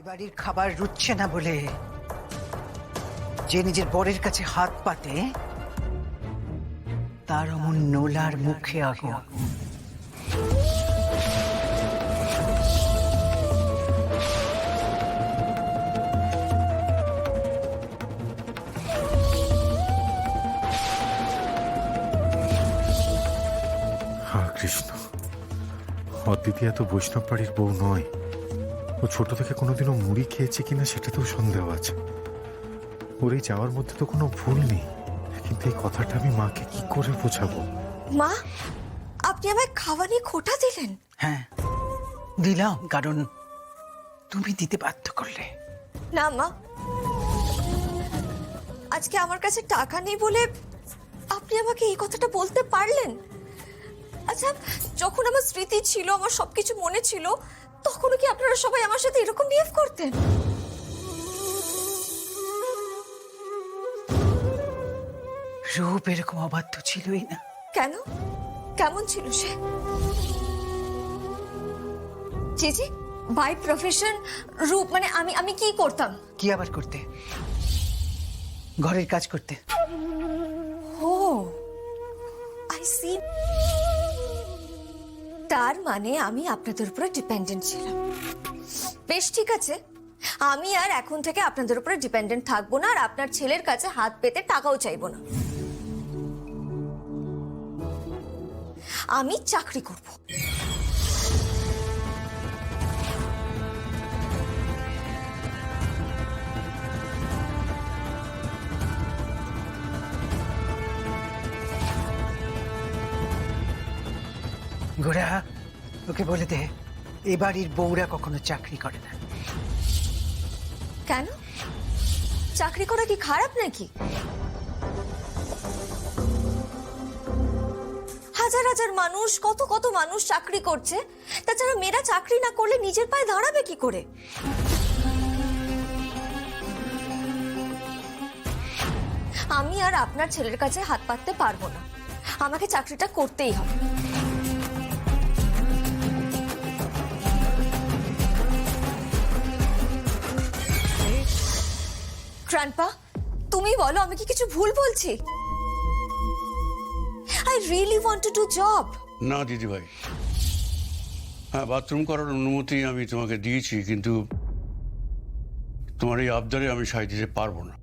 বাড়ির খাবার রুচছে না বলে যে নিজের বরের কাছে হাত পাতে তার অমন নোলার মুখে আগুন। হ্যাঁ কৃষ্ণ, অদিতি এত বৈষ্ণব বাড়ির বউ নয়। ও ছোট থেকে কোনোদিনও মুড়ি খেয়েছে কিনা সেটাতেও সন্দেহ আছে। ওর এই যাওয়ার মধ্যে তো কোনো ভুল নেই, কিন্তু এই কথাটা আমি মাকে কি করে বোঝাবো? মা, আপনি আমায় খাওয়া নিয়ে খোঁটা দিলেন? হ্যাঁ দিলাম, কারণ তুমি দিতে বাধ্য করলে। না মা, আজকে আমার কাছে টাকা নেই বলে আপনি আমাকে এই কথাটা বলতে পারলেন? আচ্ছা, যখন আমার স্মৃতি ছিল, আমার সবকিছু মনে ছিল, তখনও কি আপনারা সবাই আমার সাথে এরকম বিহেভ করতেন? রূপ এরকম অবাধ্য ছিলই না। কেন? কেমন ছিল সে? জি জি, বাই প্রফেশন রূপ মানে আমি কি করতাম? কি আবার করতে? ঘরের কাজ করতে। ও, আই সি। তার মানে আমি আপনাদের উপরে ডিপেন্ডেন্ট ছিলাম। বেশ, ঠিক আছে, আমি আর এখন থেকে আপনাদের উপরে ডিপেন্ডেন্ট থাকবো না, আর আপনার ছেলের কাছে হাত পেতে টাকাও চাইবো না। আমি চাকরি করব। গোরা, ওকে বলে দে এ বাড়ির বউরা কখনো চাকরি করে না। কেন? চাকরি করা কি খারাপ নাকি? হাজার হাজার মানুষ, কত কত মানুষ চাকরি করছে। তাছাড়া মেয়েরা চাকরি না করলে নিজের পায়ে দাঁড়াবে কি করে? আমি আর আপনার ছেলের কাছে হাত পাততে পারবো না, আমাকে চাকরিটা করতেই হবে। গ্র্যান্ডপা, তুমি বলো আমি কি কিছু ভুল বলছি? I really want to do job. না দিদি ভাই, হ্যাঁ বাথরুম করার অনুমতি আমি তোমাকে দিয়েছি, কিন্তু তোমার এই আবদারে আমি সায় দিতে পারবো না।